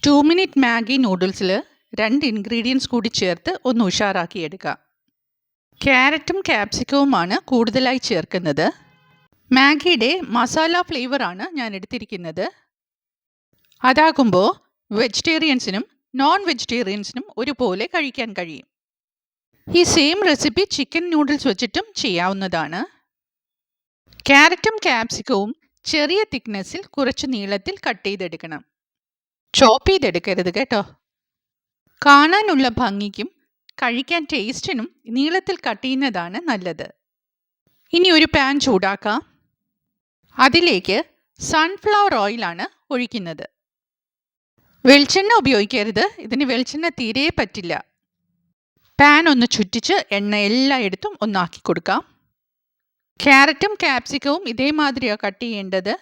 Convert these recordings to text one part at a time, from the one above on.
2 minute Maggi നൂഡിൽസിൽ 2 ingredients കൂടി ചേർത്ത് ഒന്ന് ഉഷാറാക്കിയെടുക്കാം. ക്യാരറ്റും ക്യാപ്സിക്കവുമാണ് കൂടുതലായി ചേർക്കുന്നത്. മാഗിയുടെ മസാല ഫ്ലേവറാണ് ഞാൻ എടുത്തിരിക്കുന്നത്. അതാകുമ്പോൾ വെജിറ്റേറിയൻസിനും നോൺ വെജിറ്റേറിയൻസിനും ഒരുപോലെ കഴിക്കാൻ കഴിയും. ഈ സെയിം റെസിപ്പി ചിക്കൻ നൂഡിൽസ് വെച്ചിട്ടും ചെയ്യാവുന്നതാണ്. ക്യാരറ്റും ക്യാപ്സിക്കവും ചെറിയ തിക്നെസ്സിൽ കുറച്ച് നീളത്തിൽ കട്ട് ചെയ്തെടുക്കണം. ചോപ്പ് ചെയ്തെടുക്കരുത് കേട്ടോ. കാണാനുള്ള ഭംഗിക്കും കഴിക്കാൻ ടേസ്റ്റിനും നീളത്തിൽ കട്ട് ചെയ്യുന്നതാണ് നല്ലത്. ഇനി ഒരു പാൻ ചൂടാക്കാം. അതിലേക്ക് സൺഫ്ലവർ ഓയിലാണ് ഒഴിക്കുന്നത്. വെളിച്ചെണ്ണ ഉപയോഗിക്കരുത്, ഇതിന് വെളിച്ചെണ്ണ തീരെ പറ്റില്ല. പാൻ ഒന്ന് ചുറ്റിച്ച് എണ്ണ എല്ലായിടത്തും ഒന്നാക്കി കൊടുക്കാം. ക്യാരറ്റും ക്യാപ്സിക്കവും ഇതേമാതിരിയാണ് കട്ട് ചെയ്യേണ്ടത്.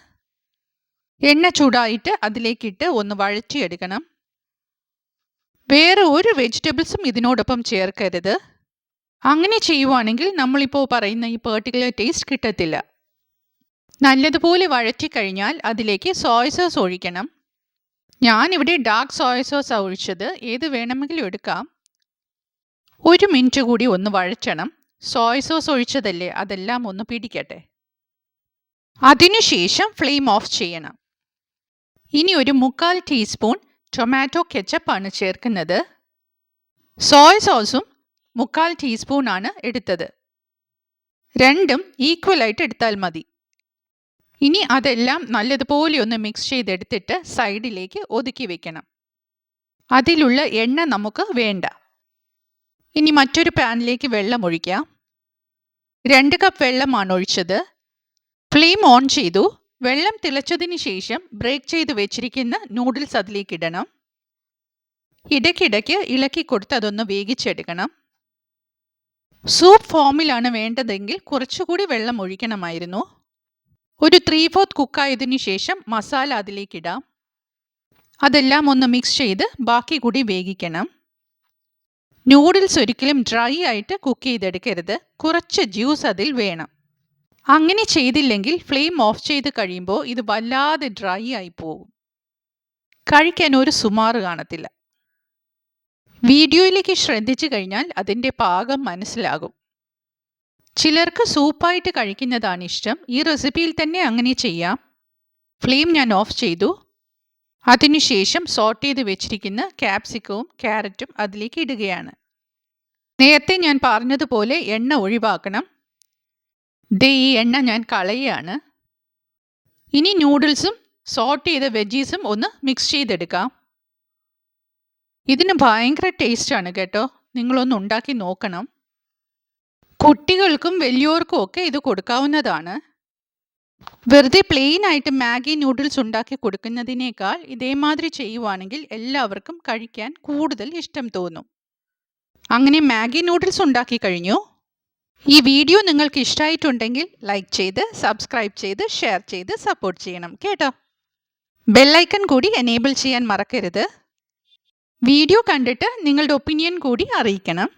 എണ്ണ ചൂടായിട്ട് അതിലേക്കിട്ട് ഒന്ന് വഴറ്റിയെടുക്കണം. വേറെ ഒരു വെജിറ്റബിൾസും ഇതിനോടൊപ്പം ചേർക്കരുത്. അങ്ങനെ ചെയ്യുവാണെങ്കിൽ നമ്മളിപ്പോൾ പറയുന്ന ഈ പെർട്ടിക്കുലർ ടേസ്റ്റ് കിട്ടത്തില്ല. നല്ലതുപോലെ വഴറ്റിക്കഴിഞ്ഞാൽ അതിലേക്ക് സോയ സോസ് ഒഴിക്കണം. ഞാനിവിടെ ഡാർക്ക് സോയ സോസാണ് ഒഴിച്ചത്. ഏത് വേണമെങ്കിലും എടുക്കാം. 1 മിനിറ്റ് കൂടി ഒന്ന് വഴറ്റണം. സോയ സോസ് ഒഴിച്ചതല്ലേ, അതെല്ലാം ഒന്ന് പിടിക്കട്ടെ. അതിനുശേഷം ഫ്ലെയിം ഓഫ് ചെയ്യണം. ഇനി ഒരു 1/4 ടീസ്പൂൺ ടൊമാറ്റോ കെച്ചപ്പാണ് ചേർക്കുന്നത്. സോയ സോസും 1/4 ടീസ്പൂണാണ് എടുത്തത്. രണ്ടും ഈക്വലായിട്ട് എടുത്താൽ മതി. ഇനി അതെല്ലാം നല്ലതുപോലെ ഒന്ന് മിക്സ് ചെയ്തെടുത്തിട്ട് സൈഡിലേക്ക് ഒതുക്കി വെക്കണം. അതിലുള്ള എണ്ണ നമുക്ക് വേണ്ട. ഇനി മറ്റൊരു പാനിലേക്ക് വെള്ളം ഒഴിക്കാം. 2 കപ്പ് വെള്ളമാണ് ഒഴിച്ചത്. ഫ്ലെയിം ഓൺ ചെയ്തു. വെള്ളം തിളച്ചതിന് ശേഷം ബ്രേക്ക് ചെയ്ത് വെച്ചിരിക്കുന്ന നൂഡിൽസ് അതിലേക്ക് ഇടണം. ഇടയ്ക്കിടയ്ക്ക് ഇളക്കി കൊടുത്ത് അതൊന്ന് വേവിച്ചെടുക്കണം. സൂപ്പ് ഫോമിലാണ് വേണ്ടതെങ്കിൽ കുറച്ചുകൂടി വെള്ളം ഒഴിക്കണമായിരുന്നു. ഒരു 3/4 കുക്കായതിനു ശേഷം മസാല അതിലേക്കിടാം. അതെല്ലാം ഒന്ന് മിക്സ് ചെയ്ത് ബാക്കി കൂടി വേവിക്കണം. നൂഡിൽസ് ഒരിക്കലും ഡ്രൈ ആയിട്ട് കുക്ക് ചെയ്തെടുക്കരുത്. കുറച്ച് ജ്യൂസ് അതിൽ വേണം. അങ്ങനെ ചെയ്തില്ലെങ്കിൽ ഫ്ലെയിം ഓഫ് ചെയ്ത് കഴിയുമ്പോൾ ഇത് വല്ലാതെ ഡ്രൈ ആയി പോകും. കഴിക്കാൻ ഒരു സുമാറ് കാണത്തില്ല. വീഡിയോയിലേക്ക് ശ്രദ്ധിച്ചു കഴിഞ്ഞാൽ അതിൻ്റെ പാകം മനസ്സിലാകും. ചിലർക്ക് സൂപ്പായിട്ട് കഴിക്കുന്നതാണ് ഇഷ്ടം. ഈ റെസിപ്പിയിൽ തന്നെ അങ്ങനെ ചെയ്യാം. ഫ്ലെയിം ഞാൻ ഓഫ് ചെയ്തു. അതിനുശേഷം സോട്ട് ചെയ്ത് വെച്ചിരിക്കുന്ന ക്യാപ്സിക്കവും ക്യാരറ്റും അതിലേക്ക് ഇടുകയാണ്. നേരത്തെ ഞാൻ പറഞ്ഞതുപോലെ എണ്ണ ഒഴിവാക്കണം. ഈ എണ്ണ ഞാൻ കളയുകയാണ്. ഇനി നൂഡിൽസും സോട്ട് ചെയ്ത വെജീസും ഒന്ന് മിക്സ് ചെയ്തെടുക്കാം. ഇതിന് ഭയങ്കര ടേസ്റ്റാണ് കേട്ടോ. നിങ്ങളൊന്ന് ഉണ്ടാക്കി നോക്കണം. കുട്ടികൾക്കും വലിയവർക്കും ഒക്കെ ഇത് കൊടുക്കാവുന്നതാണ്. വെറുതെ പ്ലെയിൻ ആയിട്ട് മാഗി നൂഡിൽസ് ഉണ്ടാക്കി കൊടുക്കുന്നതിനേക്കാൾ ഇതേമാതിരി ചെയ്യുവാണെങ്കിൽ എല്ലാവർക്കും കഴിക്കാൻ കൂടുതൽ ഇഷ്ടം തോന്നും. അങ്ങനെ മാഗി നൂഡിൽസ് ഉണ്ടാക്കി കഴിഞ്ഞു. ഈ വീഡിയോ നിങ്ങൾക്ക് ഇഷ്ടമായിട്ടുണ്ടെങ്കിൽ ലൈക്ക് ചെയ്ത് സബ്സ്ക്രൈബ് ചെയ്ത് ഷെയർ ചെയ്ത് സപ്പോർട്ട് ചെയ്യണം കേട്ടോ. ബെല്ലൈക്കൺ കൂടി എനേബിൾ ചെയ്യാൻ മറക്കരുത്. വീഡിയോ കണ്ടിട്ട് നിങ്ങളുടെ ഒപ്പീനിയൻ കൂടി അറിയിക്കണം.